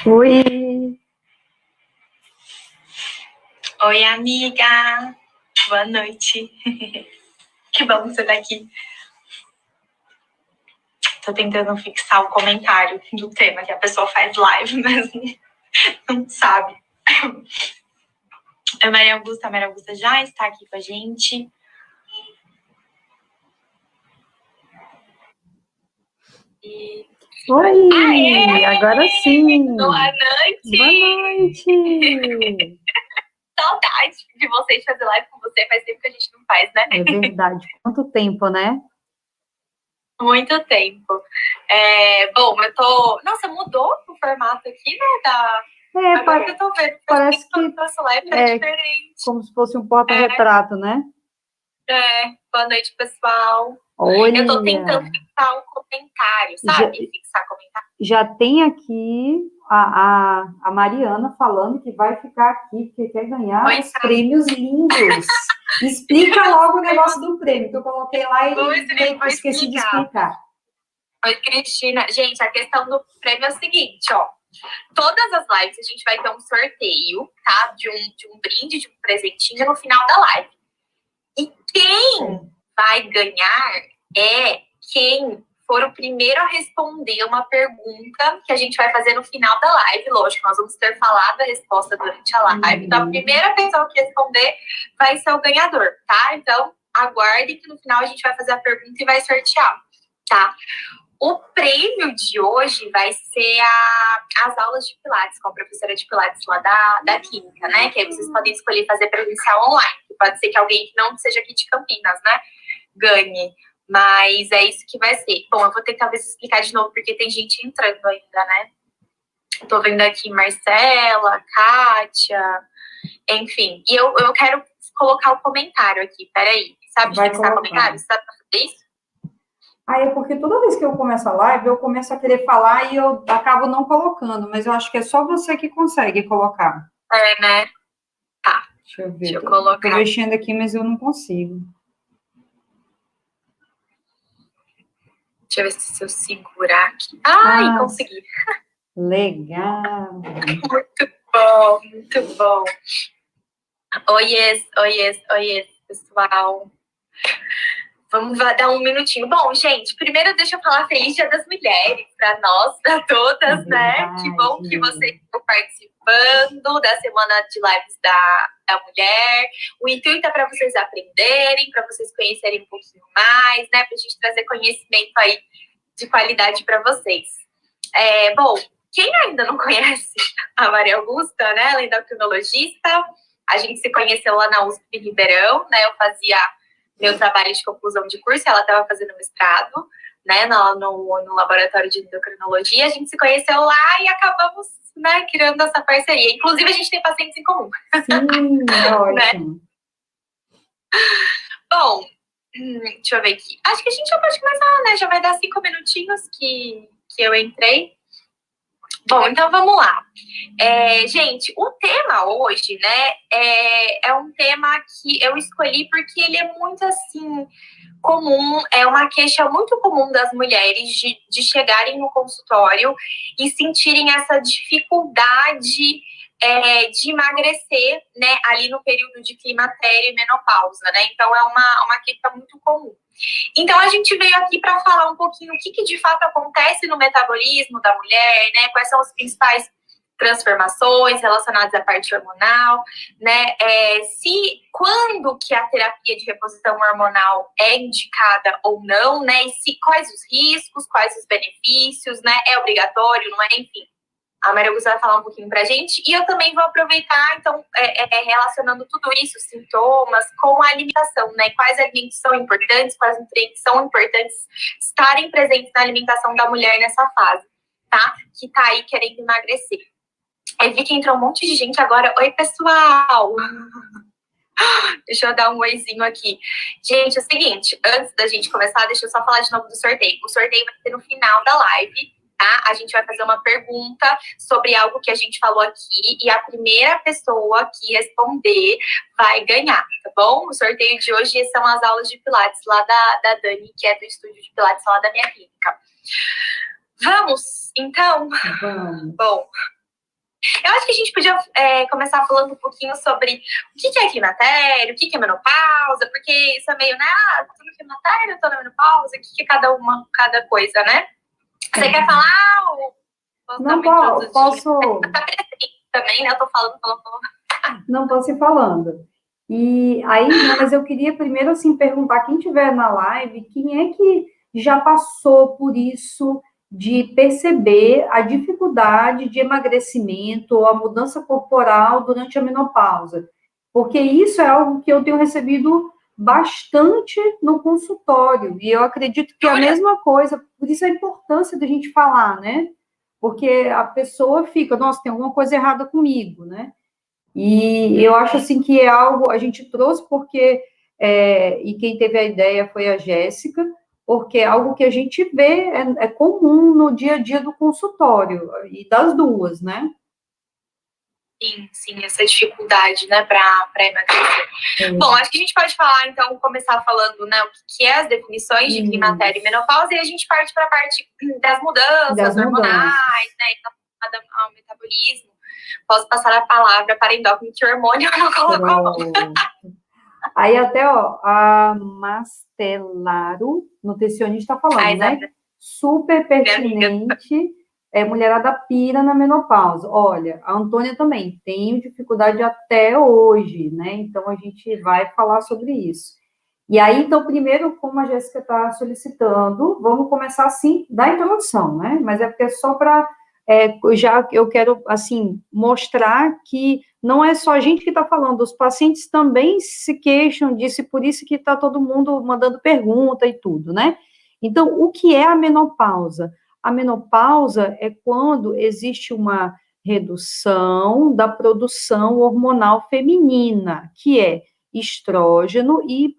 Oi! Oi, amiga! Boa noite! Que bom que você tá aqui. Tô tentando fixar o comentário do tema que a pessoa faz live, mas não sabe. A Maria Augusta já está aqui com a gente. Oi! Aê! Agora sim! Boa noite! Boa noite! Saudade de vocês fazer live com você, faz tempo que a gente não faz, né? É verdade. Quanto tempo, né? Muito tempo. Bom, eu tô... Nossa, mudou o formato aqui, né? Agora que eu tô vendo. Parece que nossa live é diferente. Como se fosse um porta-retrato, né? Boa noite, pessoal. Olha. Eu tô tentando fixar um comentário, sabe? Fixar comentário. Já tem aqui a Mariana falando que vai ficar aqui porque quer ganhar os prêmios lindos. Explica logo o negócio do prêmio, que eu coloquei lá e esqueci de explicar. Oi, Cristina. Gente, a questão do prêmio é o seguinte, ó. Todas as lives a gente vai ter um sorteio, tá? De um brinde, de um presentinho no final da live. E quem vai ganhar é quem for o primeiro a responder uma pergunta que a gente vai fazer no final da live. Lógico, nós vamos ter falado a resposta durante a live. Então, a primeira pessoa que responder vai ser o ganhador, tá? Então, aguarde que no final a gente vai fazer a pergunta e vai sortear, tá? O prêmio de hoje vai ser as aulas de Pilates, com a professora de Pilates lá da Química, né? Que aí vocês podem escolher fazer presencial online. Pode ser que alguém que não seja aqui de Campinas, né, ganhe. Mas é isso que vai ser. Bom, eu vou ter que talvez explicar de novo, porque tem gente entrando ainda, né? Tô vendo aqui Marcela, Kátia, enfim. E eu quero colocar o comentário aqui, peraí. Sabe de fixar comentário? Você sabe fazer isso? É porque toda vez que eu começo a live, eu começo a querer falar e eu acabo não colocando, mas eu acho que é só você que consegue colocar. Né? Tá. Deixa eu ver. Deixa eu colocar. Tô mexendo aqui, mas eu não consigo. Deixa eu ver se eu segurar aqui. Ai, consegui. Legal. Muito bom. Oiês, pessoal. Vamos dar um minutinho. Bom, gente, primeiro deixa eu falar Feliz Dia das Mulheres para nós, para todas, né? Que bom que vocês estão participando da Semana de Lives da Mulher. O intuito é para vocês aprenderem, para vocês conhecerem um pouquinho mais, né? Para a gente trazer conhecimento aí de qualidade para vocês. Bom, quem ainda não conhece a Maria Augusta, né? Ela é endocrinologista. A gente se conheceu lá na USP Ribeirão, né? Eu fazia meu trabalho de conclusão de curso, ela estava fazendo mestrado, né, no laboratório de endocrinologia. A gente se conheceu lá e acabamos, né, criando essa parceria. Inclusive, a gente tem pacientes em comum. Sim, ótimo. Né? Bom, deixa eu ver aqui. Acho que a gente já pode começar, né? Já vai dar 5 minutinhos que eu entrei. Bom, então vamos lá. Gente, o tema hoje, né, é um tema que eu escolhi porque ele é muito, assim, comum, é uma queixa muito comum das mulheres de chegarem no consultório e sentirem essa dificuldade de emagrecer, né, ali no período de climatério e menopausa, né? Então, é uma queixa muito comum. Então, a gente veio aqui para falar um pouquinho o que de fato acontece no metabolismo da mulher, né? Quais são as principais transformações relacionadas à parte hormonal, né? Quando que a terapia de reposição hormonal é indicada ou não, né? E quais os riscos, quais os benefícios, né? É obrigatório, não é? Enfim. A Maria Augusta vai falar um pouquinho pra gente. E eu também vou aproveitar, então, relacionando tudo isso, sintomas, com a alimentação, né? Quais alimentos são importantes, quais nutrientes são importantes estarem presentes na alimentação da mulher nessa fase, tá? Que tá aí querendo emagrecer. Vi que entrou um monte de gente agora. Oi, pessoal! Deixa eu dar um oizinho aqui. Gente, é o seguinte, antes da gente começar, deixa eu só falar de novo do sorteio. O sorteio vai ser no final da live, tá? A gente vai fazer uma pergunta sobre algo que a gente falou aqui e a primeira pessoa que responder vai ganhar, tá bom? O sorteio de hoje são as aulas de Pilates lá da Dani, que é do estúdio de Pilates lá da minha clínica. Vamos, então? Vamos. Bom, eu acho que a gente podia começar falando um pouquinho sobre o que é climatério, o que é menopausa, porque isso é meio, né? Ah, tô no climatério, tô na menopausa, o que é cada coisa, né? Você quer falar? Ou não, posso... Tá presente também, né? Eu tô falando. Não, posso ir falando. E aí, não, mas eu queria primeiro, assim, perguntar quem estiver na live, quem é que já passou por isso de perceber a dificuldade de emagrecimento ou a mudança corporal durante a menopausa? Porque isso é algo que eu tenho recebido bastante no consultório, e eu acredito que é a mesma coisa, por isso a importância da gente falar, né? Porque a pessoa fica, nossa, tem alguma coisa errada comigo, né? E eu acho assim que é algo a gente trouxe porque e quem teve a ideia foi a Jéssica, porque é algo que a gente vê é comum no dia a dia do consultório e das duas, né? Sim, essa dificuldade, né, para emagrecer. Bom, acho que a gente pode falar, então, começar falando, né, o que é as definições de climatério e menopausa, e a gente parte para a parte das mudanças hormonais, né, ao metabolismo. Posso passar a palavra para endócrino, que hormônio eu não coloco a mão. Aí até, ó, a Mastelaro, nutricionista, falando, né? Super pertinente, mulherada pira na menopausa. Olha, a Antônia também, tenho dificuldade até hoje, né? Então, a gente vai falar sobre isso. E aí, então, primeiro, como a Jéssica está solicitando, vamos começar, assim, da introdução, né? Mas é porque é só para... já eu quero, assim, mostrar que não é só a gente que está falando, os pacientes também se queixam disso, e por isso que está todo mundo mandando pergunta e tudo, né? Então, o que é a menopausa? A menopausa é quando existe uma redução da produção hormonal feminina, que é estrógeno e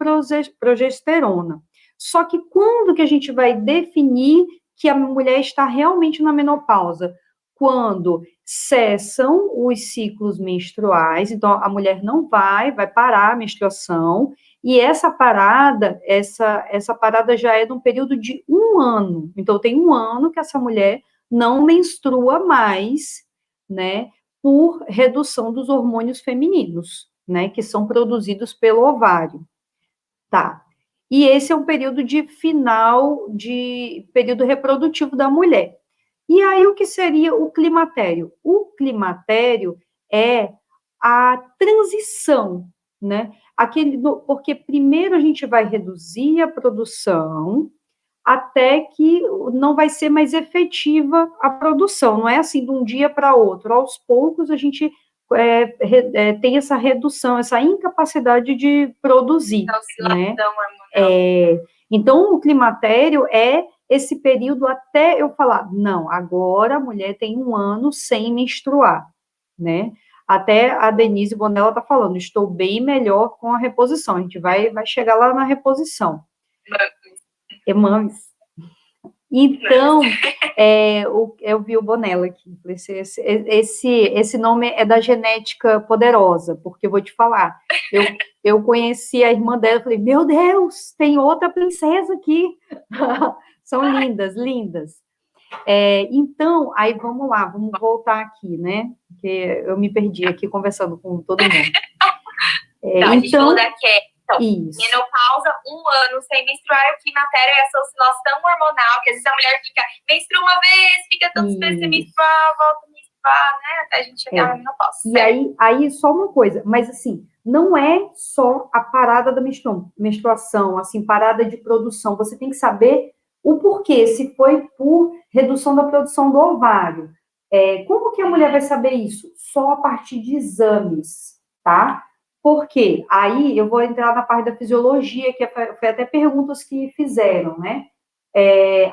progesterona. Só que quando que a gente vai definir que a mulher está realmente na menopausa? Quando cessam os ciclos menstruais, então a mulher não vai parar a menstruação, e essa parada já é de um período de 1 ano. Então, tem 1 ano que essa mulher não menstrua mais, né, por redução dos hormônios femininos, né, que são produzidos pelo ovário. Tá. E esse é um período de final de período reprodutivo da mulher. E aí, o que seria o climatério? O climatério é a transição, né? Porque primeiro a gente vai reduzir a produção até que não vai ser mais efetiva a produção. Não é assim de um dia para outro. Aos poucos a gente tem essa redução, essa incapacidade de produzir, né? Então, o climatério é esse período até eu falar, não, agora a mulher tem 1 ano sem menstruar, né? Até a Denise Bonella está falando, estou bem melhor com a reposição. A gente vai chegar lá na reposição. Mames. Então, eu vi o Bonella aqui. Esse nome é da genética poderosa, porque eu vou te falar, eu conheci a irmã dela, falei, meu Deus, tem outra princesa aqui. São lindas, lindas. Então, aí vamos lá, vamos voltar aqui, né? Porque eu me perdi aqui conversando com todo mundo. Então, a gente falou da Então, menopausa, 1 ano sem menstruar, o climatério é essa oscilação hormonal, que às vezes a mulher menstrua uma vez, fica tantos meses sem menstruar, volta a menstruar, né? Até a gente chegar na menopausa. E aí, só uma coisa, mas assim, não é só a parada da menstruação, assim, parada de produção, você tem que saber o porquê, se foi por redução da produção do ovário. Como que a mulher vai saber isso? Só a partir de exames, tá? Por quê? Aí eu vou entrar na parte da fisiologia, que foi até perguntas que fizeram, né?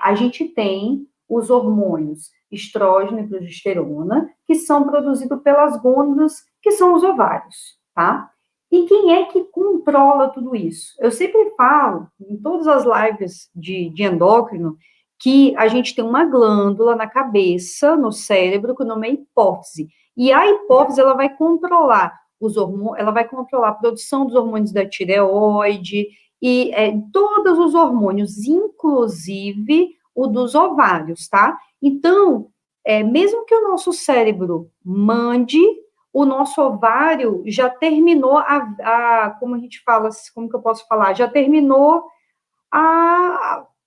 A gente tem os hormônios estrógeno e progesterona, que são produzidos pelas glândulas, que são os ovários, tá? E quem é que controla tudo isso? Eu sempre falo, em todas as lives de endócrino, que a gente tem uma glândula na cabeça, no cérebro, que o nome é hipófise. E a hipófise, ela vai controlar os hormônios, ela vai controlar a produção dos hormônios da tireoide e todos os hormônios, inclusive o dos ovários, tá? Então, mesmo que o nosso cérebro mande, o nosso ovário já terminou como a gente fala, como que eu posso falar? Já terminou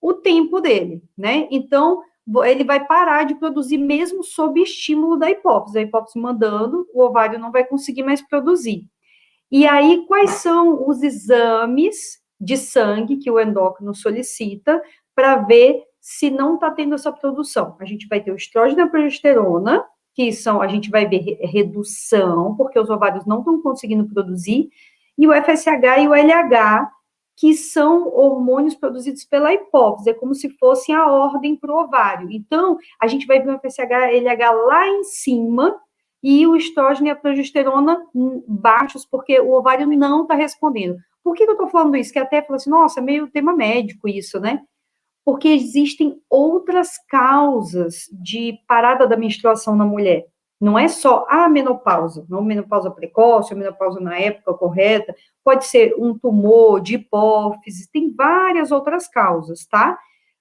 o tempo dele, né? Então, ele vai parar de produzir mesmo sob estímulo da hipófise. A hipófise mandando, o ovário não vai conseguir mais produzir. E aí, quais são os exames de sangue que o endócrino solicita para ver se não está tendo essa produção? A gente vai ter o estrógeno e a progesterona, que são, a gente vai ver redução, porque os ovários não estão conseguindo produzir, e o FSH e o LH, que são hormônios produzidos pela hipófise, é como se fossem a ordem para o ovário. Então, a gente vai ver o FSH e LH lá em cima, e o estrógeno e a progesterona baixos, porque o ovário não está respondendo. Por que eu estou falando isso? Que até fala assim, nossa, é meio tema médico isso, né? Porque existem outras causas de parada da menstruação na mulher. Não é só a menopausa, não menopausa precoce, a menopausa na época correta, pode ser um tumor de hipófise, tem várias outras causas, tá?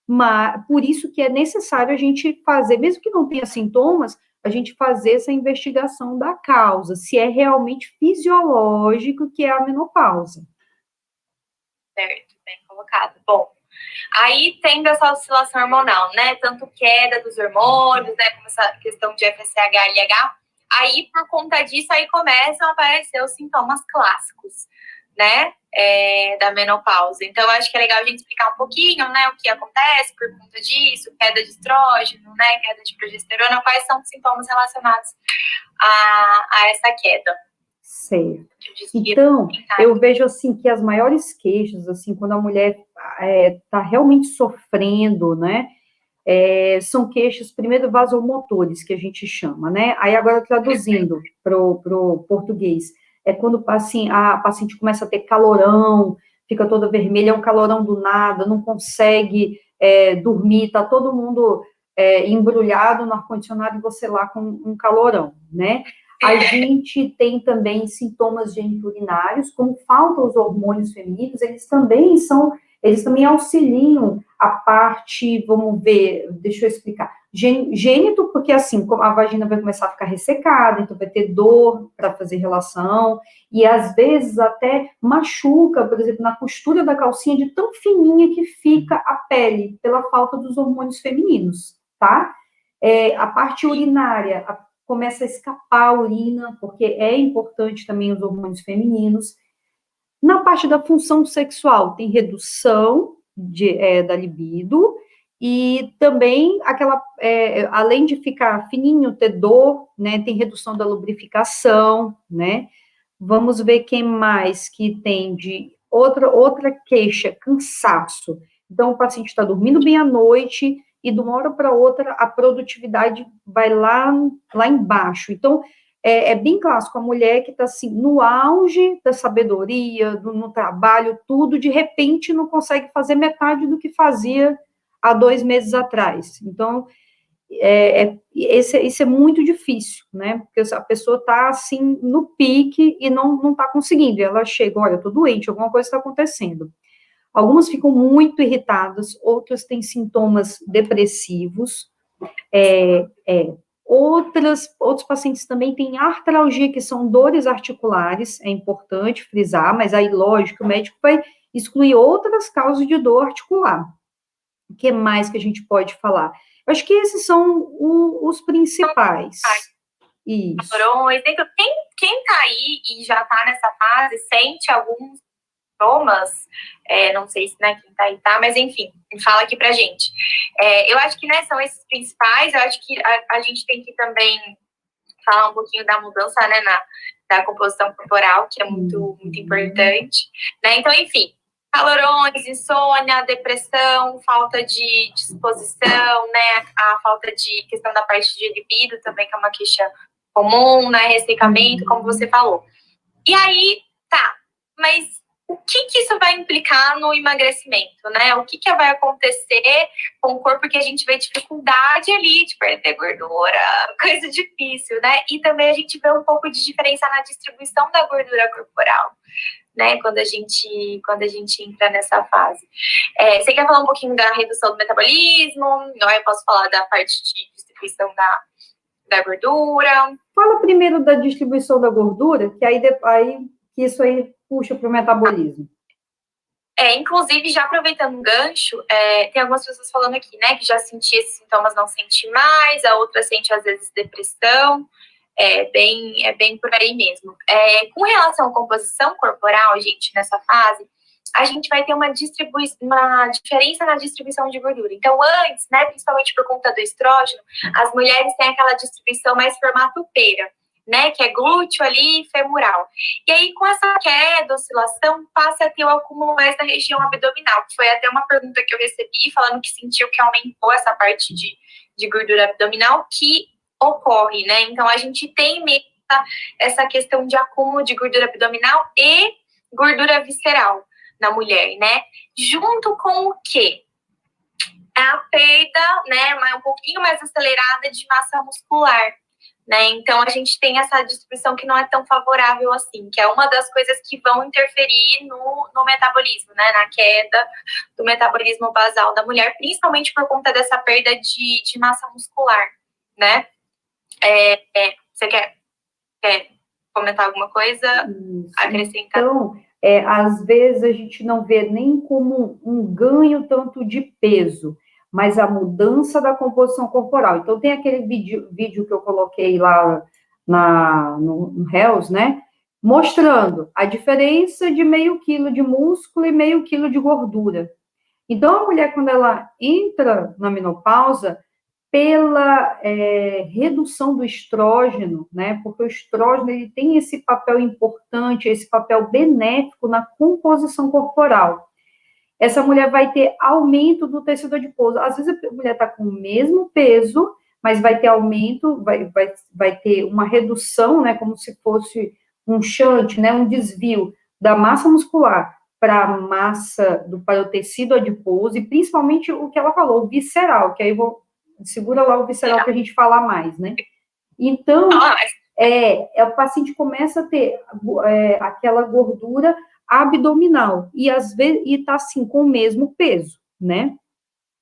Mas por isso que é necessário a gente fazer, mesmo que não tenha sintomas, a gente fazer essa investigação da causa, se é realmente fisiológico que é a menopausa. Certo, bem colocado. Bom, aí tendo essa oscilação hormonal, né? Tanto queda dos hormônios, né? Como essa questão de FSH e LH. Aí, por conta disso, aí começam a aparecer os sintomas clássicos, né? Da menopausa. Então, acho que é legal a gente explicar um pouquinho, né? O que acontece por conta disso, queda de estrógeno, né? Queda de progesterona, quais são os sintomas relacionados a essa queda. Certo. Então, eu vejo assim que as maiores queixas, assim, quando a mulher está realmente sofrendo, né, são queixas, primeiro, vasomotores, que a gente chama, né, aí agora traduzindo pro português, é quando assim, a paciente começa a ter calorão, fica toda vermelha, é um calorão do nada, não consegue dormir, tá todo mundo embrulhado no ar-condicionado e você lá com um calorão, né. A gente tem também sintomas geniturinários, como faltam os hormônios femininos, eles também auxiliam a parte, vamos ver, deixa eu explicar, gênito, porque assim, a vagina vai começar a ficar ressecada, então vai ter dor para fazer relação, e às vezes até machuca, por exemplo, na costura da calcinha, de tão fininha que fica a pele, pela falta dos hormônios femininos, tá? A parte urinária, começa a escapar a urina, porque é importante também os hormônios femininos. Na parte da função sexual, tem redução da libido, e também além de ficar fininho, ter dor, né, tem redução da lubrificação, né. Vamos ver quem mais que tem de outra queixa, cansaço. Então, o paciente está dormindo bem à noite, e de uma hora para outra a produtividade vai lá embaixo. Então, é bem clássico, a mulher que está assim, no auge da sabedoria, no trabalho, tudo, de repente não consegue fazer metade do que fazia há 2 meses atrás. Então, isso é muito difícil, né? Porque a pessoa está assim no pique e não está conseguindo. E ela chega, olha, eu estou doente, alguma coisa está acontecendo. Algumas ficam muito irritadas, outras têm sintomas depressivos, outros pacientes também têm artralgia, que são dores articulares, é importante frisar, mas aí, lógico, o médico vai excluir outras causas de dor articular. O que mais que a gente pode falar? Eu acho que esses são os principais. Isso. Quem tá aí e já tá nessa fase, sente alguns sintomas, não sei se quem tá aí tá, mas enfim, fala aqui pra gente. Eu acho que, são esses principais. Eu acho que a gente tem que também falar um pouquinho da mudança, da composição corporal, que é muito, muito importante, né? Então, enfim, calorões, insônia, depressão, falta de disposição, né? A falta de questão da parte de libido também, que é uma queixa comum, né? Ressecamento, como você falou. E aí, Tá, mas o que isso vai implicar no emagrecimento, né? O que vai acontecer com o corpo que a gente vê dificuldade ali de perder gordura, coisa difícil, né? E também a gente vê um pouco de diferença na distribuição da gordura corporal, né? Quando a gente entra nessa fase. Você quer falar um pouquinho da redução do metabolismo? Ou eu posso falar da parte de distribuição da gordura? Fala primeiro da distribuição da gordura, que aí que isso aí puxa para o metabolismo. Inclusive, já aproveitando um gancho, tem algumas pessoas falando aqui, né, que já senti esses sintomas, não sente mais, a outra sente, às vezes, depressão, é bem por aí mesmo. Com relação à composição corporal, gente, nessa fase, a gente vai ter uma diferença na distribuição de gordura. Então, antes, né, principalmente por conta do estrógeno, as mulheres têm aquela distribuição mais formato pera, né, que é glúteo ali, femoral. E aí, com essa queda, oscilação, passa a ter o acúmulo mais na região abdominal, que foi até uma pergunta que eu recebi, falando que sentiu que aumentou essa parte de gordura abdominal, que ocorre, né? Então, a gente tem mesmo essa questão de acúmulo de gordura abdominal e gordura visceral na mulher, né? Junto com o quê? A perda, né, um pouquinho mais acelerada de massa muscular, né? Então, a gente tem essa distribuição que não é tão favorável assim, que é uma das coisas que vão interferir no metabolismo, né? Na queda do metabolismo basal da mulher, principalmente por conta dessa perda de massa muscular, né? Você quer comentar alguma coisa? Isso. Acrescentar? Então, às vezes a gente não vê nem como um ganho tanto de peso, mas a mudança da composição corporal. Então, tem aquele vídeo que eu coloquei lá no Reels, né? Mostrando a diferença de meio quilo de músculo e meio quilo de gordura. Então, a mulher, quando ela entra na menopausa, pela redução do estrógeno, né? Porque o estrógeno ele tem esse papel importante, esse papel benéfico na composição corporal. Essa mulher vai ter aumento do tecido adiposo. Às vezes a mulher está com o mesmo peso, mas vai ter aumento, vai ter uma redução, né? Como se fosse um shunt, né? Um desvio da massa muscular para o tecido adiposo, e principalmente o que ela falou, o visceral, que aí eu vou segura lá o visceral que a gente fala mais, né? Então, o paciente começa a ter aquela gordura abdominal, e às vezes está assim, com o mesmo peso, né?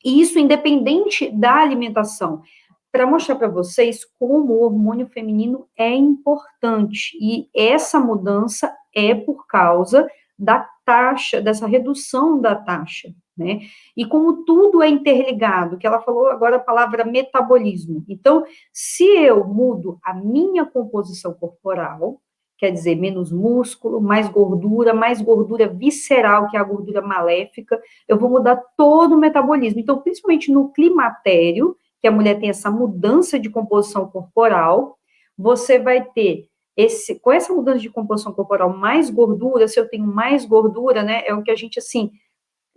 E isso independente da alimentação. Para mostrar para vocês como o hormônio feminino é importante, e essa mudança é por causa da taxa, dessa redução da taxa, né? E como tudo é interligado, que ela falou agora a palavra metabolismo. Então, se eu mudo a minha composição corporal, quer dizer, menos músculo, mais gordura visceral, que é a gordura maléfica, eu vou mudar todo o metabolismo. Então, principalmente no climatério, que a mulher tem essa mudança de composição corporal, você vai ter com essa mudança de composição corporal mais gordura, se eu tenho mais gordura, né, é o que a gente, assim,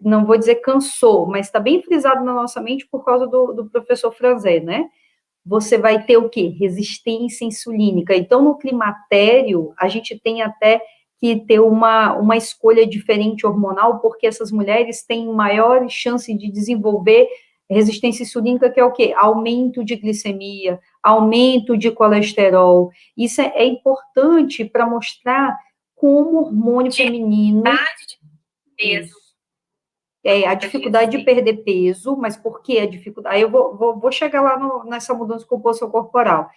não vou dizer cansou, mas está bem frisado na nossa mente por causa do professor Franzé, né? Você vai ter o quê? Resistência insulínica. Então, no climatério, a gente tem até que ter uma escolha diferente hormonal, porque essas mulheres têm maior chance de desenvolver resistência insulínica, que é o quê? Aumento de glicemia, aumento de colesterol. Isso é importante para mostrar como o hormônio feminino... Peso. A dificuldade de perder peso, mas por que a dificuldade? Aí eu vou chegar lá nessa mudança de composição corporal.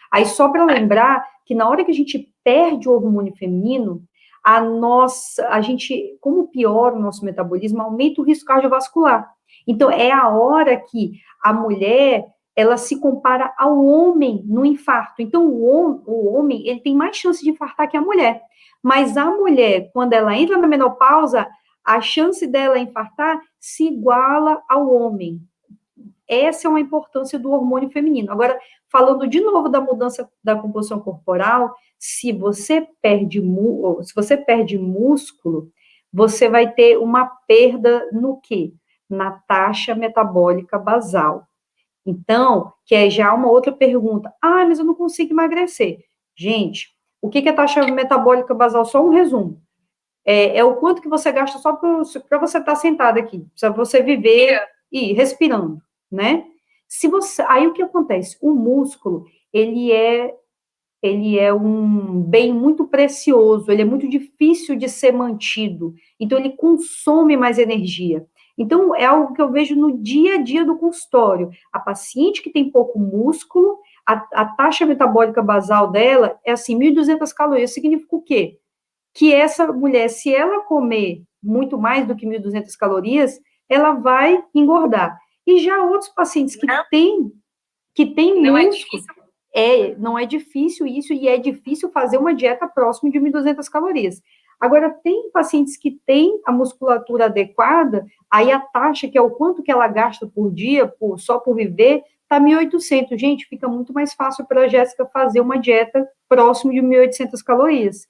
Aí, só para lembrar que na hora que a gente perde o hormônio feminino, a gente, como piora o nosso metabolismo, aumenta o risco cardiovascular. Então, é a hora que a mulher, ela se compara ao homem no infarto. Então, o homem, ele tem mais chance de infartar que a mulher. Mas a mulher, quando ela entra na menopausa, a chance dela infartar se iguala ao homem. Essa é uma importância do hormônio feminino. Agora, falando de novo da mudança da composição corporal, se você perde músculo, você vai ter uma perda no quê? Na taxa metabólica basal. Então, que é já uma outra pergunta. Mas eu não consigo emagrecer. Gente, o que é taxa metabólica basal? Só um resumo. É o quanto que você gasta só para você estar sentado aqui, para você viver e respirando, né? Aí o que acontece? O músculo, ele é um bem muito precioso, ele é muito difícil de ser mantido, então ele consome mais energia. Então, é algo que eu vejo no dia a dia do consultório. A paciente que tem pouco músculo, a taxa metabólica basal dela é assim, 1.200 calorias. Significa o quê? Que essa mulher, se ela comer muito mais do que 1.200 calorias, ela vai engordar. E já outros pacientes que têm músculo, não é difícil isso, e é difícil fazer uma dieta próxima de 1.200 calorias. Agora, tem pacientes que têm a musculatura adequada, aí a taxa, que é o quanto que ela gasta por dia, só por viver, está 1.800. Gente, fica muito mais fácil para a Jéssica fazer uma dieta próximo de 1.800 calorias.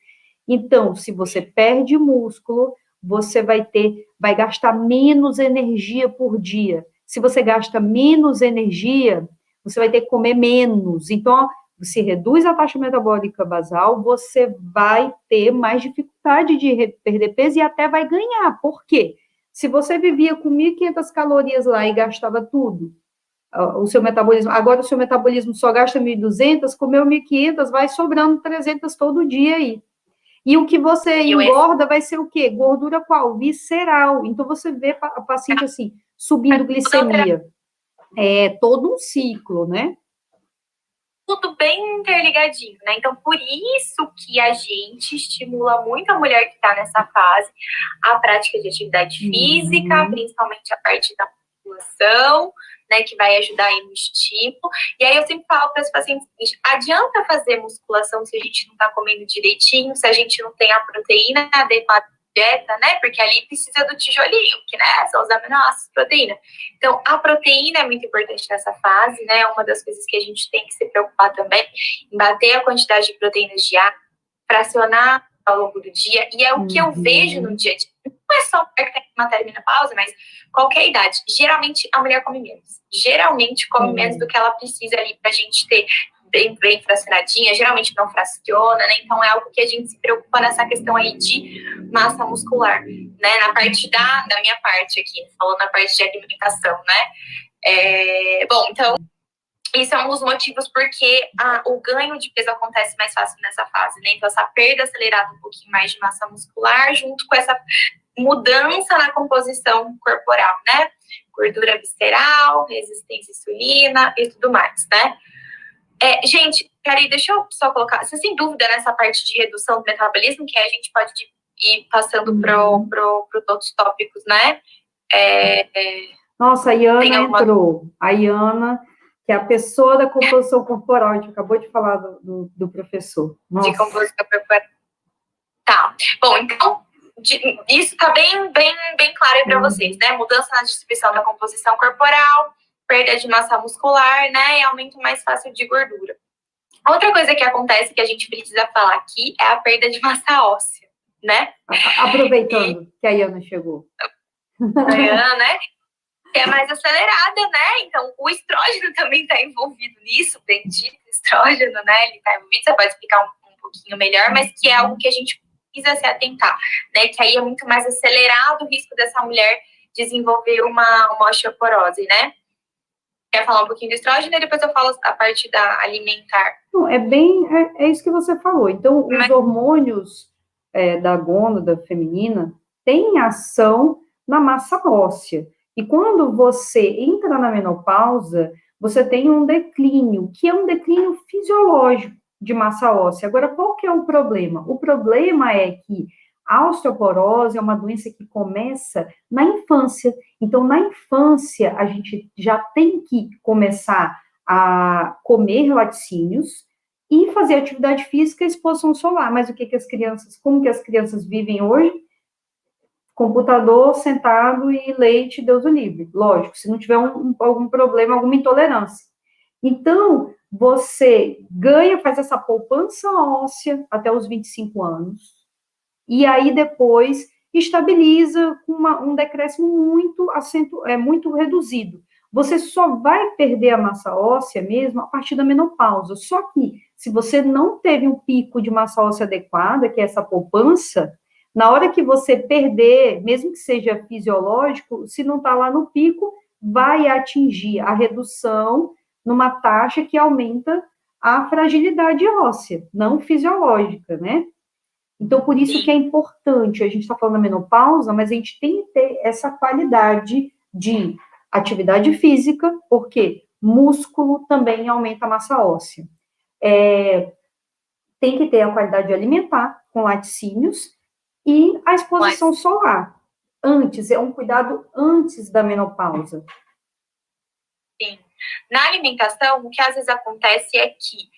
Então, se você perde músculo, você vai gastar menos energia por dia. Se você gasta menos energia, você vai ter que comer menos. Então, se reduz a taxa metabólica basal, você vai ter mais dificuldade de perder peso e até vai ganhar. Por quê? Se você vivia com 1.500 calorias lá e gastava tudo, o seu metabolismo, agora o seu metabolismo só gasta 1.200, comeu 1.500, vai sobrando 300 todo dia aí. E o que você engorda vai ser o quê? Gordura qual? Visceral. Então, você vê a paciente assim, subindo glicemia. É todo um ciclo, né? Tudo bem interligadinho, né? Então, por isso que a gente estimula muito a mulher que está nessa fase a prática de atividade física, principalmente a parte da musculação, né? Que vai ajudar aí no estímulo. E aí eu sempre falo para as pacientes: adianta fazer musculação se a gente não está comendo direitinho, se a gente não tem a proteína adequada dieta, né? Porque ali precisa do tijolinho, que, né, são os aminoácidos, proteína. Então, a proteína é muito importante nessa fase, né? Uma das coisas que a gente tem que se preocupar também, em bater a quantidade de proteínas diárias, fracionar ao longo do dia, e é o que eu vejo no dia a dia. Não é só a mulher que tem matéria menopausa, mas qualquer idade. Geralmente, a mulher come menos. Geralmente, come menos do que ela precisa ali pra gente ter bem fracionadinha, geralmente não fraciona, né? Então é algo que a gente se preocupa nessa questão aí de massa muscular, né? Na parte da minha parte aqui, falando na parte de alimentação, né? Bom, então, isso é um dos motivos porque o ganho de peso acontece mais fácil nessa fase, né? Então, essa perda acelerada um pouquinho mais de massa muscular, junto com essa mudança na composição corporal, né? Gordura visceral, resistência à insulina e tudo mais, né? Gente, peraí, deixa eu só colocar. Você tem dúvida nessa parte de redução do metabolismo, que aí a gente pode ir passando para os outros tópicos, né? Nossa, a Iana entrou. A Iana, que é a pessoa da composição corporal, a gente acabou de falar do professor. Nossa. De composição corporal. Tá. Bom, então, isso tá bem claro aí para vocês, né? Mudança na distribuição da composição corporal, perda de massa muscular, né, e aumento mais fácil de gordura. Outra coisa que acontece que a gente precisa falar aqui é a perda de massa óssea, né? Aproveitando que a Iana chegou. A Iana, né? Que é mais acelerada, né? Então, o estrógeno também está envolvido nisso, bendito estrógeno, né? Ele está envolvido, você pode explicar um pouquinho melhor, mas que é algo que a gente precisa se atentar, né? Que aí é muito mais acelerado o risco dessa mulher desenvolver uma osteoporose, né? Quer falar um pouquinho do estrógeno e depois eu falo a parte da alimentar? Não, é isso que você falou. Então, os hormônios da gônada feminina têm ação na massa óssea. E quando você entra na menopausa, você tem um declínio, que é um declínio fisiológico de massa óssea. Agora, qual que é o problema? O problema é que a osteoporose é uma doença que começa na infância. Então, na infância, a gente já tem que começar a comer laticínios e fazer atividade física e exposição solar. Mas como que as crianças vivem hoje? Computador, sentado e leite, Deus o livre. Lógico, se não tiver algum problema, alguma intolerância. Então, você faz essa poupança óssea até os 25 anos, e aí depois estabiliza com um decréscimo muito reduzido. Você só vai perder a massa óssea mesmo a partir da menopausa. Só que, se você não teve um pico de massa óssea adequada, que é essa poupança, Na hora que você perder, mesmo que seja fisiológico, se não está lá no pico, vai atingir a redução numa taxa que aumenta a fragilidade óssea, não fisiológica, né? Então, por isso que é importante, a gente está falando da menopausa, mas a gente tem que ter essa qualidade de atividade física, porque músculo também aumenta a massa óssea. Tem que ter a qualidade alimentar, com laticínios, e a exposição solar. Antes, é um cuidado antes da menopausa. Sim. Na alimentação, o que às vezes acontece é que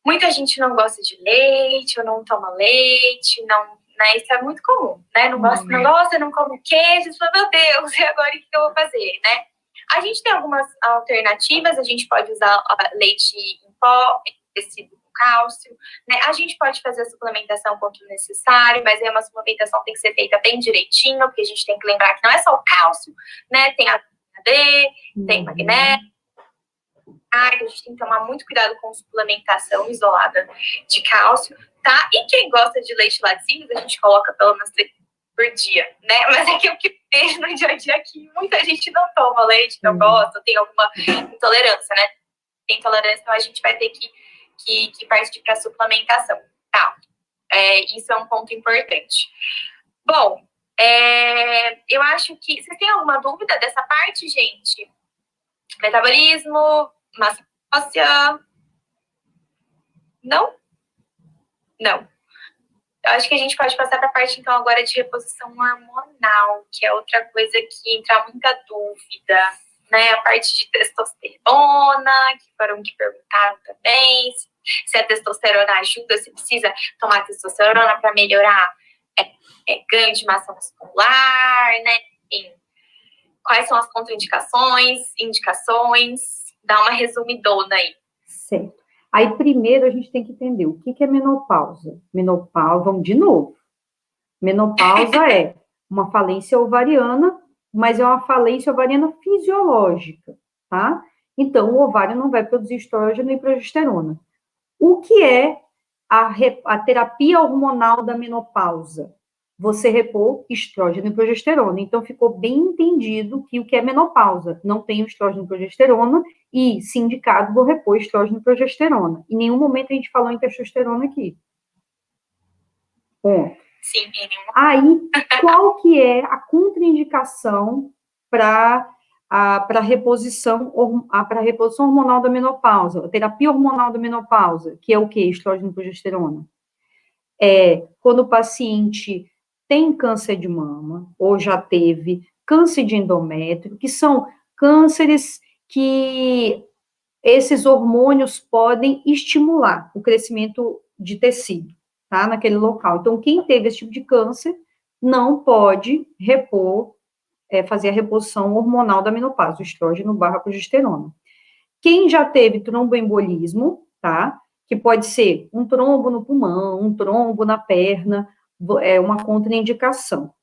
muita gente não gosta de leite, ou não toma leite, não, né? Isso é muito comum, né? Não gosta, não come queijo, fala, meu Deus, e agora o que eu vou fazer, né? A gente tem algumas alternativas, a gente pode usar leite em pó, tecido com cálcio, né? A gente pode fazer a suplementação quanto necessário, mas aí uma suplementação tem que ser feita bem direitinho, porque a gente tem que lembrar que não é só o cálcio, né? Tem a vitamina D, tem magnésio, a gente tem que tomar muito cuidado com suplementação isolada de cálcio, tá? E quem gosta de leite laticínios, a gente coloca pelo menos 3 por dia, né? Mas é que o que vejo no dia a dia aqui, muita gente não toma leite, não gosta, tem alguma intolerância, né? Tem intolerância, então a gente vai ter que partir para suplementação, tá? Isso é um ponto importante. Bom, eu acho que... Vocês têm alguma dúvida dessa parte, gente? Metabolismo, massa óssea? Não? Não. Eu acho que a gente pode passar para a parte, então, agora de reposição hormonal, que é outra coisa que entra muita dúvida, né? A parte de testosterona, que foram que perguntaram também, se a testosterona ajuda, se precisa tomar testosterona para melhorar ganho de massa muscular, né? Enfim, quais são as contraindicações, indicações? Dá uma resumidona aí. Certo. Aí, primeiro, a gente tem que entender o que é menopausa. Menopausa, vamos de novo. Menopausa é uma falência ovariana, mas é uma falência ovariana fisiológica, tá? Então, o ovário não vai produzir estrógeno e progesterona. O que é a terapia hormonal da menopausa? Você repor estrógeno e progesterona. Então, ficou bem entendido que o que é menopausa? Não tem estrógeno e progesterona, e, se indicado, vou repor estrógeno e progesterona. Em nenhum momento a gente falou em testosterona aqui. Bom. Sim. Aí, qual que é a contraindicação para a reposição hormonal da menopausa, a terapia hormonal da menopausa, que é o quê? Estrógeno e progesterona. Quando o paciente tem câncer de mama, ou já teve câncer de endométrio, que são cânceres que esses hormônios podem estimular o crescimento de tecido, tá? Naquele local. Então, quem teve esse tipo de câncer não pode fazer a reposição hormonal da menopausa, estrógeno / progesterona. Quem já teve tromboembolismo, tá? Que pode ser um trombo no pulmão, um trombo na perna, é uma contraindicação.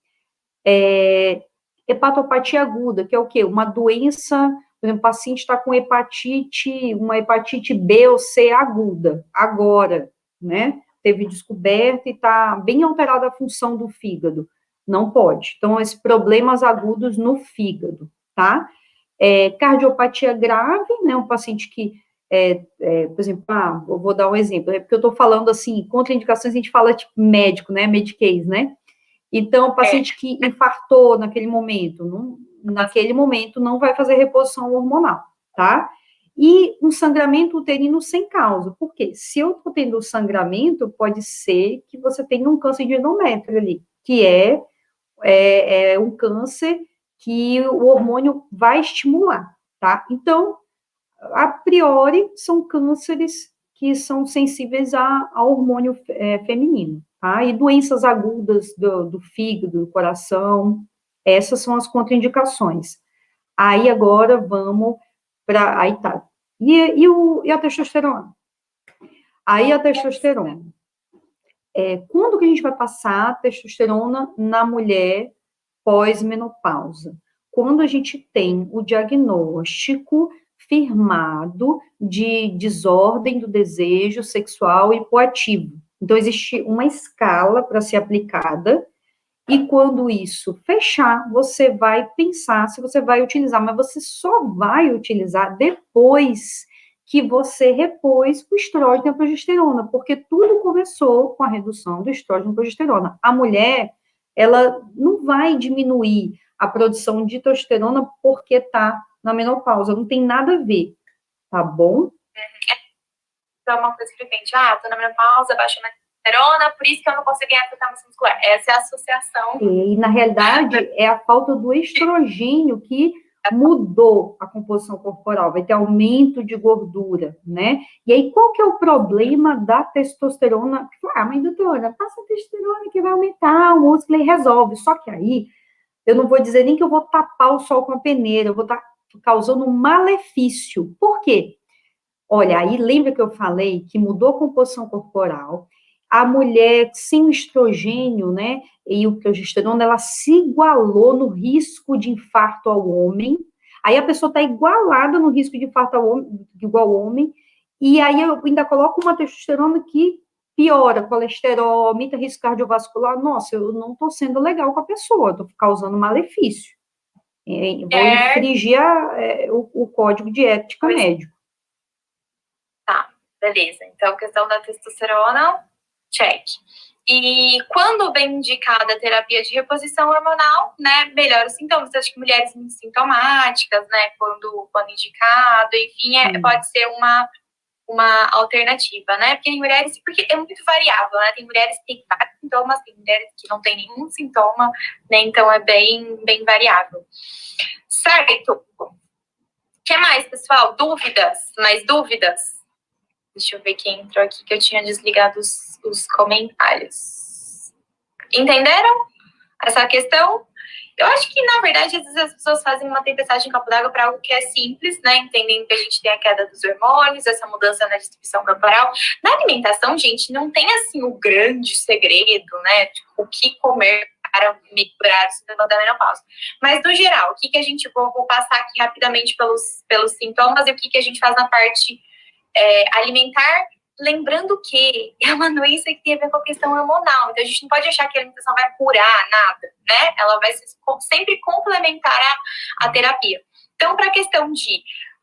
Hepatopatia aguda, que é o quê? Uma doença, por exemplo, o paciente está com uma hepatite B ou C aguda, agora, né? Teve descoberta e está bem alterada a função do fígado. Não pode. Então, esses problemas agudos no fígado, tá? Cardiopatia grave, né? Um paciente que, por exemplo, eu vou dar um exemplo, porque eu estou falando assim, contraindicações, a gente fala tipo médico, né? Mediquês, né? Então, o paciente que infartou naquele momento não vai fazer reposição hormonal, tá? E um sangramento uterino sem causa. Por quê? Se eu estou tendo sangramento, pode ser que você tenha um câncer de endométrio ali, que é um câncer que o hormônio vai estimular, tá? Então, a priori, são cânceres que são sensíveis ao hormônio feminino, tá? E doenças agudas do fígado, do coração, essas são as contraindicações. Aí, agora, vamos para... Aí tá. E a testosterona? Aí, a testosterona. Quando que a gente vai passar a testosterona na mulher pós-menopausa? Quando a gente tem o diagnóstico firmado de desordem do desejo sexual hipoativo. Então, existe uma escala para ser aplicada, e quando isso fechar, você vai pensar se você vai utilizar, mas você só vai utilizar depois que você repôs o estrógeno e a progesterona, porque tudo começou com a redução do estrógeno e progesterona. A mulher, ela não vai diminuir a produção de testosterona porque está na menopausa, não tem nada a ver, tá bom? É uma coisa frequente. Tô na menopausa, baixa a testosterona, por isso que eu não consigo ganhar tanta massa muscular. Essa é a associação. E, na realidade, é a falta do estrogênio que mudou a composição corporal, vai ter aumento de gordura, né? E aí, qual que é o problema da testosterona? Mas doutora, passa a testosterona que vai aumentar o músculo e resolve. Só que aí, eu não vou dizer nem que eu vou tapar o sol com a peneira, eu vou estar causando um malefício. Por quê? Olha, aí lembra que eu falei que mudou a composição corporal, a mulher sem o estrogênio, né, e o progesterona, ela se igualou no risco de infarto ao homem, aí a pessoa está igualada no risco de infarto ao homem, igual ao homem, e aí eu ainda coloco uma testosterona que piora colesterol, aumenta risco cardiovascular, nossa, eu não estou sendo legal com a pessoa, estou causando malefício. Vou infringir o código de ética médico. Tá, beleza. Então, questão da testosterona, check. E quando bem indicada a terapia de reposição hormonal, né, melhora os sintomas. Acho que mulheres muito sintomáticas, né, quando indicado, enfim, pode ser uma alternativa, né? Porque é muito variável, né? Tem mulheres que têm vários sintomas, tem mulheres que não têm nenhum sintoma, né? Então é bem variável. Certo? O que mais, pessoal? Dúvidas? Mais dúvidas? Deixa eu ver quem entrou aqui, que eu tinha desligado os comentários. Entenderam essa questão? Eu acho que, na verdade, às vezes as pessoas fazem uma tempestade em copo d'água para algo que é simples, né? Entendendo que a gente tem a queda dos hormônios, essa mudança na distribuição corporal. Na alimentação, gente, não tem, assim, o grande segredo, né? Tipo, o que comer para melhorar o sintoma da menopausa. Mas, no geral, o que a gente... Vou passar aqui rapidamente pelos sintomas e o que a gente faz na parte alimentar, lembrando que é uma doença que tem a ver com a questão hormonal, então a gente não pode achar que a alimentação vai curar nada, né? Ela vai sempre complementar a terapia. Então, para a questão de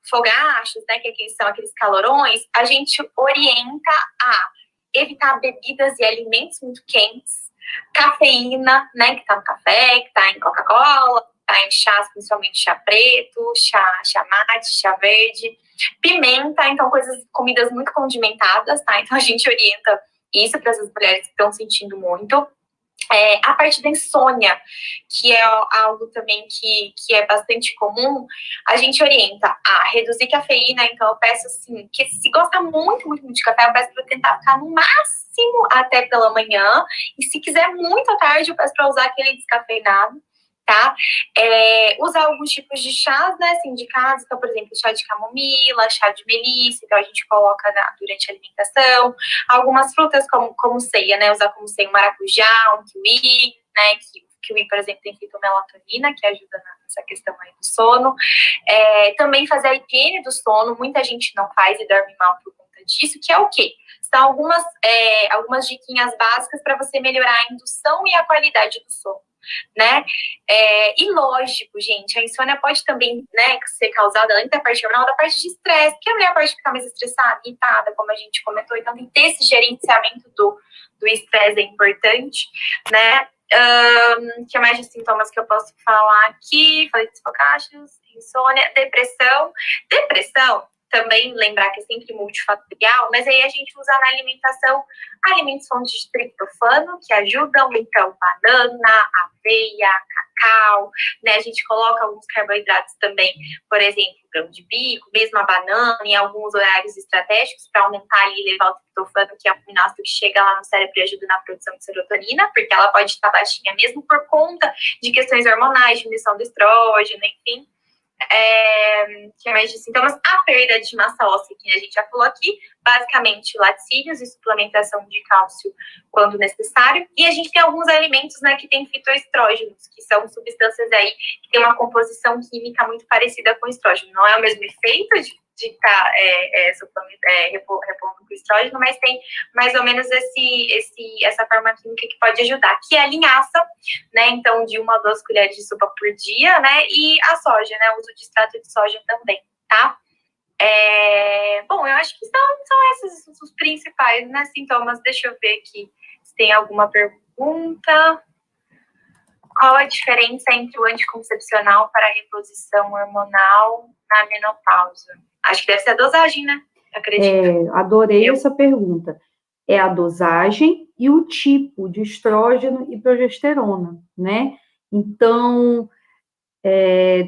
fogachos, né, que são aqueles calorões, a gente orienta a evitar bebidas e alimentos muito quentes, cafeína, né, que está no café, que está em Coca-Cola, tá em chás, principalmente chá preto, chá mate, chá verde, pimenta, então comidas muito condimentadas, tá? Então a gente orienta isso para essas mulheres que estão sentindo muito. A parte da insônia, que é algo também que é bastante comum, a gente orienta a reduzir cafeína, então eu peço assim, que se gosta muito, muito, muito de café, eu peço para tentar ficar no máximo até pela manhã, e se quiser muito à tarde, eu peço para usar aquele descafeinado, tá? Usar alguns tipos de chás, né, assim, indicados, então, por exemplo, chá de camomila, chá de melissa, então a gente coloca durante a alimentação. Algumas frutas como ceia, né, usar como ceia um maracujá, um kiwi, né, que o kiwi, por exemplo, tem fitomelatônica, que ajuda nessa questão aí do sono. Também fazer a higiene do sono, muita gente não faz e dorme mal por conta disso, que é o quê? São algumas diquinhas básicas para você melhorar a indução e a qualidade do sono, né? E lógico, gente, a insônia pode também, né, ser causada além da parte hormonal, da parte de estresse, porque a mulher pode ficar mais estressada, irritada, como a gente comentou, então tem que ter esse gerenciamento do estresse, é importante, né? Que mais de sintomas que eu posso falar aqui? Falei dos focachos, insônia, depressão, também lembrar que é sempre multifatorial, mas aí a gente usa na alimentação alimentos fontes de triptofano, que ajudam, então, banana, aveia, cacau, né? A gente coloca alguns carboidratos também, por exemplo, grão de bico, mesmo a banana, em alguns horários estratégicos, para aumentar ali e levar o triptofano, que é um aminoácido que chega lá no cérebro e ajuda na produção de serotonina, porque ela pode estar baixinha mesmo por conta de questões hormonais, diminuição do estrógeno, enfim. Que é mais de sintomas, a perda de massa óssea, que a gente já falou aqui, basicamente laticínios e suplementação de cálcio quando necessário, e a gente tem alguns alimentos, né, que tem fitoestrógenos, que são substâncias aí que tem uma composição química muito parecida com estrógeno, não é o mesmo efeito de estar repondo com estrógeno, mas tem mais ou menos essa forma química que pode ajudar, que é a linhaça, né? Então, de 1 a 2 colheres de sopa por dia, né? E a soja, né? O uso de extrato de soja também, tá? Bom, eu acho que são esses os principais, né, sintomas. Deixa eu ver aqui se tem alguma pergunta. Qual a diferença entre o anticoncepcional para a reposição hormonal na menopausa? Acho que deve ser a dosagem, né? Acredito. Adorei essa pergunta. É a dosagem e o tipo de estrógeno e progesterona, né? Então,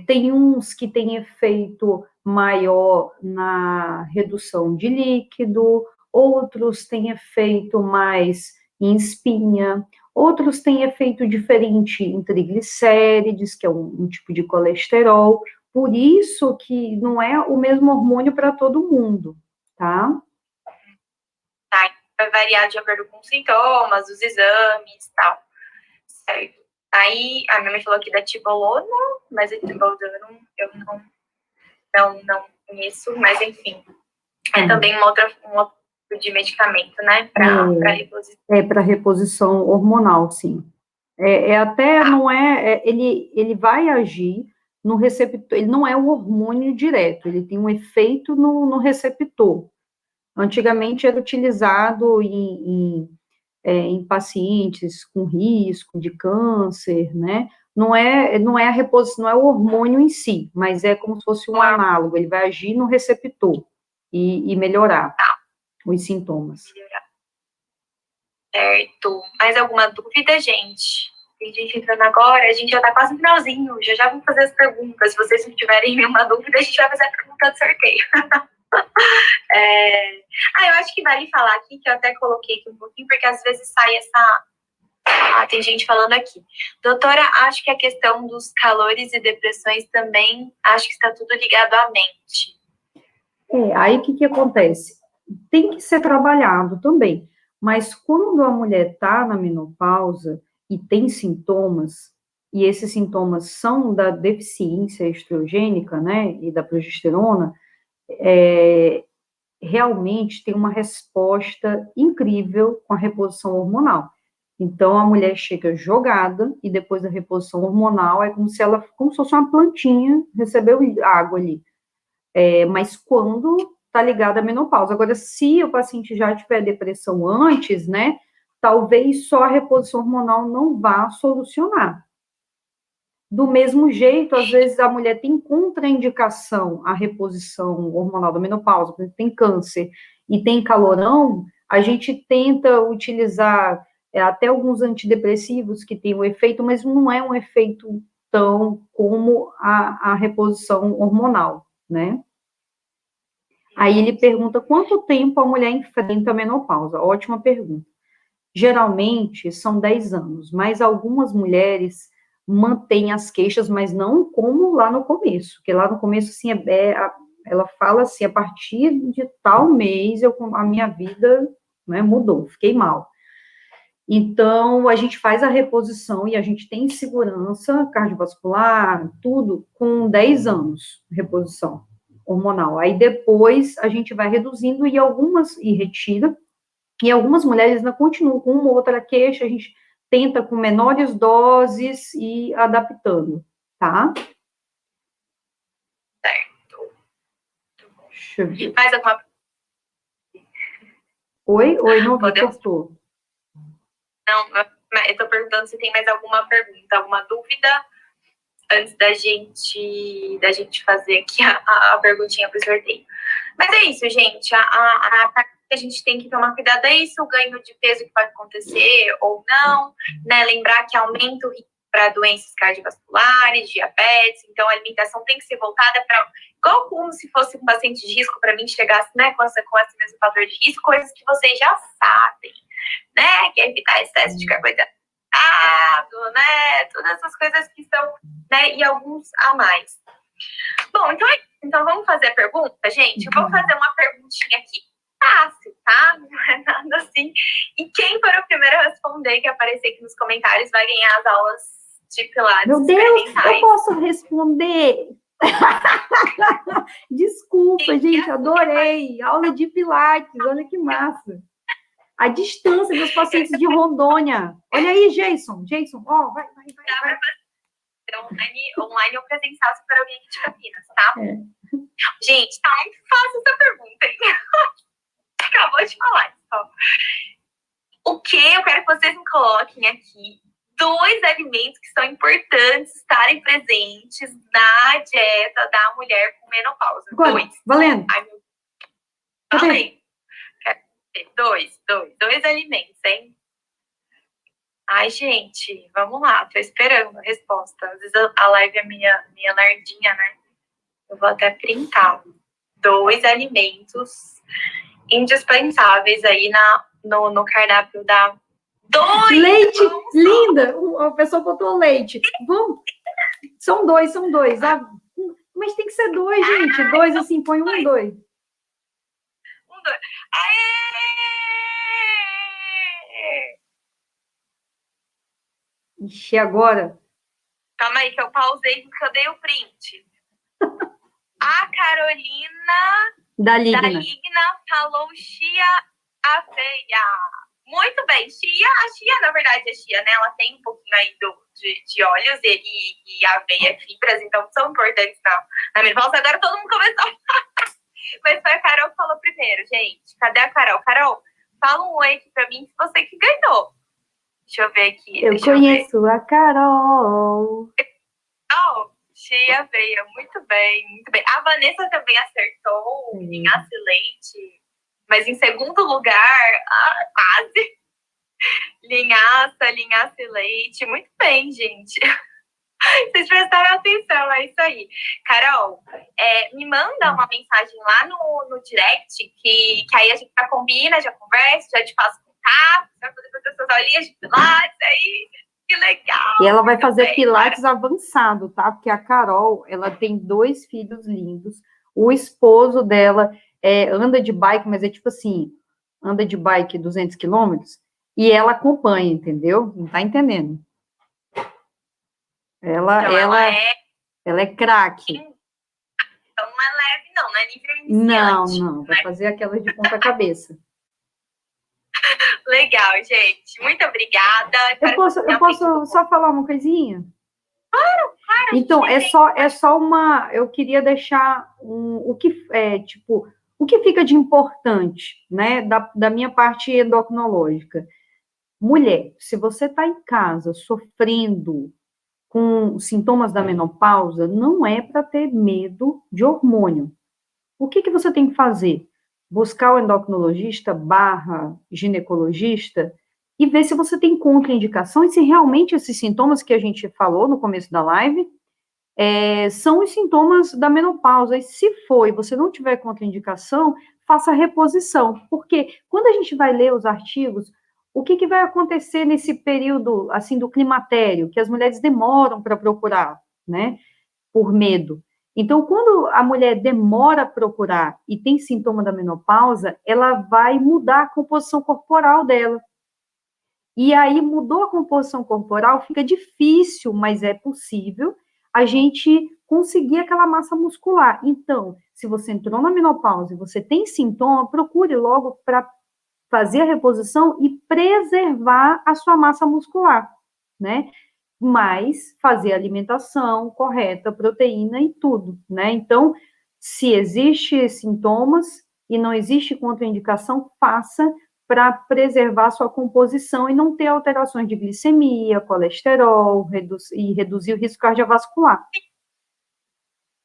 tem uns que têm efeito maior na redução de líquido, outros têm efeito mais em espinha, outros têm efeito diferente em triglicérides, que é um tipo de colesterol, por isso que não é o mesmo hormônio para todo mundo, tá? Tá, vai variar de acordo com os sintomas, os exames e tal, certo? Aí, a minha mãe falou aqui da tibolona, mas a tibolona eu não conheço, mas enfim. É também um outro tipo de medicamento, né? Para reposição. Para reposição hormonal, sim. Não é, ele vai agir no receptor, ele não é o hormônio direto, ele tem um efeito no receptor. Antigamente era utilizado em pacientes com risco de câncer, né? Não é a reposição, não é o hormônio em si, mas é como se fosse um análogo, ele vai agir no receptor e melhorar os sintomas. Certo. Mais alguma dúvida, gente? Tem gente entrando agora, a gente já tá quase no finalzinho, já vamos fazer as perguntas. Se vocês não tiverem nenhuma dúvida, a gente vai fazer a pergunta do sorteio. Eu acho que vale falar aqui, que eu até coloquei aqui um pouquinho, porque às vezes sai tem gente falando aqui. Doutora, acho que a questão dos calores e depressões também, acho que está tudo ligado à mente. Aí o que acontece? Tem que ser trabalhado também, mas quando a mulher está na menopausa e tem sintomas, e esses sintomas são da deficiência estrogênica, né, e da progesterona, realmente tem uma resposta incrível com a reposição hormonal. Então, a mulher chega jogada, e depois da reposição hormonal, é como se fosse uma plantinha, recebeu água ali. Mas quando está ligada à menopausa. Agora, se o paciente já tiver depressão antes, né, talvez só a reposição hormonal não vá solucionar. Do mesmo jeito, às vezes a mulher tem contraindicação à reposição hormonal da menopausa, por exemplo, tem câncer e tem calorão, a gente tenta utilizar até alguns antidepressivos que têm o efeito, mas não é um efeito tão como a reposição hormonal, né? Aí ele pergunta quanto tempo a mulher enfrenta a menopausa. Ótima pergunta. Geralmente são 10 anos, mas algumas mulheres mantêm as queixas, mas não como lá no começo, porque lá no começo, assim, ela fala assim, a partir de tal mês, a minha vida, né, mudou, fiquei mal. Então, a gente faz a reposição e a gente tem segurança cardiovascular, tudo, com 10 anos, reposição hormonal. Aí depois a gente vai reduzindo e retira, e algumas mulheres ainda continuam com uma ou outra queixa, a gente tenta com menores doses e adaptando, tá? Certo. Deixa eu ver. Mais alguma Oi, não vi, cortou. Não, eu tô perguntando se tem mais alguma pergunta, alguma dúvida, antes da gente fazer aqui a perguntinha para o sorteio. Mas é isso, gente. A parte que a gente tem que tomar cuidado é isso, o ganho de peso que pode acontecer ou não, né? Lembrar que aumenta o risco para doenças cardiovasculares, diabetes, então a alimentação tem que ser voltada para, igual como se fosse um paciente de risco, para mim chegasse, né, com esse mesmo fator de risco, coisas que vocês já sabem, né? Que é evitar excesso de carboidrato, né? Todas essas coisas que são, né? E alguns a mais. Bom, então vamos fazer a pergunta, gente? Eu vou fazer uma perguntinha aqui fácil, tá? Não é nada assim. E quem for o primeiro a responder, que aparecer aqui nos comentários, vai ganhar as aulas de Pilates. Meu Deus, eu posso responder? Desculpa, gente, adorei. Aula de Pilates, olha que massa. A distância dos pacientes de Rondônia. Olha aí, Jason, ó, vai. Online ou presencial, se for alguém aqui de Campinas, tá? Gente, tá muito fácil essa pergunta, hein? Acabou de falar, só. O que eu quero que vocês me coloquem aqui? 2 alimentos que são importantes estarem presentes na dieta da mulher com menopausa. Agora, 2. Valendo. Ai, meu... Falei. 2 alimentos, hein? Ai, gente, vamos lá. Tô esperando a resposta. Às vezes a live é minha nardinha, né? Eu vou até printar. 2 alimentos indispensáveis aí no cardápio da... 2! Leite, linda! A pessoa botou leite. Vamos. São dois. Ah, mas tem que ser 2, gente. 2, assim, põe 1, 2. 1, 2. Aê! Ixi, agora? Calma aí, que eu pausei porque eu dei o print. A Carolina Da Ligna falou chia aveia. Muito bem, a chia, na verdade, é chia, né? Ela tem um pouquinho aí de óleos e aveia, fibras, então são importantes na menopausa. Agora todo mundo começou a falar. Mas foi a Carol que falou primeiro, gente. Cadê a Carol? Carol, fala um oi aqui pra mim, você que ganhou. Deixa eu ver aqui. Eu conheço a Carol. Oh, chia aveia, muito bem, muito bem. A Vanessa também acertou, linhaça e leite. Mas em segundo lugar, quase. Linhaça e leite. Muito bem, gente. Vocês prestaram atenção, é isso aí. Carol, me manda uma mensagem lá no direct, que aí a gente já combina, já conversa, já te faço contato, você vai poder fazer suas aulinhas de pilates aí. Que legal! E ela vai fazer pilates avançado, tá? Porque a Carol, ela tem 2 filhos lindos. O esposo dela anda de bike, mas é tipo assim, anda de bike 200 quilômetros, e ela acompanha, entendeu? Não tá entendendo. Ela é craque. Então não é leve, não é nível iniciante. Não, vai fazer aquela de ponta cabeça. Legal, gente. Muito obrigada. Eu posso só falar uma coisinha? Claro. Então, é só uma... Eu queria deixar o que fica de importante, né, da minha parte endocrinológica. Mulher, se você está em casa sofrendo com sintomas da menopausa, não é para ter medo de hormônio. O que você tem que fazer? Buscar o endocrinologista / ginecologista e ver se você tem contraindicação e se realmente esses sintomas que a gente falou no começo da live são os sintomas da menopausa. E se for e você não tiver contraindicação, faça a reposição. Porque quando a gente vai ler os artigos, o que vai acontecer nesse período, assim, do climatério, que as mulheres demoram para procurar, né, por medo. Então, quando a mulher demora a procurar e tem sintoma da menopausa, ela vai mudar a composição corporal dela. E aí, mudou a composição corporal, fica difícil, mas é possível, a gente conseguir aquela massa muscular. Então, se você entrou na menopausa e você tem sintoma, procure logo para fazer a reposição e preservar a sua massa muscular, né? Mas fazer a alimentação correta, proteína e tudo, né? Então, se existe sintomas e não existe contraindicação, faça para preservar sua composição e não ter alterações de glicemia, colesterol, e reduzir o risco cardiovascular.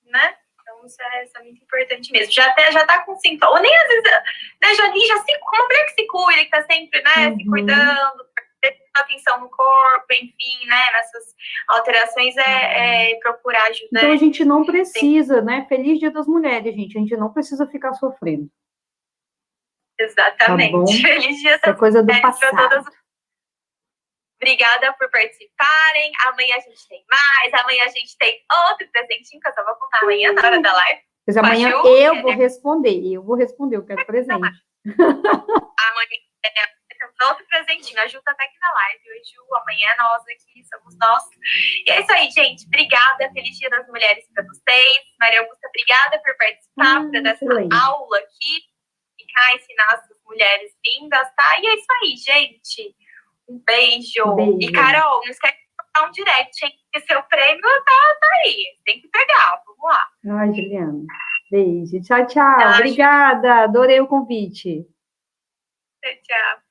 Né? Então, isso é muito importante mesmo. Já tá com sintoma, ou nem às vezes, né, uma mulher que se cuida, que tá sempre, né, se cuidando, prestando atenção no corpo, enfim, né, nessas alterações, procurar ajuda. Então, a gente não precisa, né, Feliz Dia das Mulheres, gente, a gente não precisa ficar sofrendo. Exatamente. Tá, Feliz Dia das coisa do passado. Obrigada por participarem. Amanhã a gente tem mais. Amanhã a gente tem outro presentinho que eu só vou contar amanhã na hora da live. Mas amanhã eu vou responder, eu quero presente. Amanhã Outro presentinho. A Ju tá até aqui na live. Oi, Ju. Amanhã é nós aqui, somos nós. E é isso aí, gente. Obrigada. Feliz Dia das Mulheres para vocês. Maria Augusta, obrigada por participar dessa aula aqui. Ficar, ensinar essas mulheres lindas, tá? E é isso aí, gente. Um beijo. E, Carol, não esquece de botar um direct, hein? Porque seu prêmio tá aí. Tem que pegar. Vamos lá. Ai, Juliana. Beijo. Tchau, tchau. Obrigada. Adorei o convite. Tchau.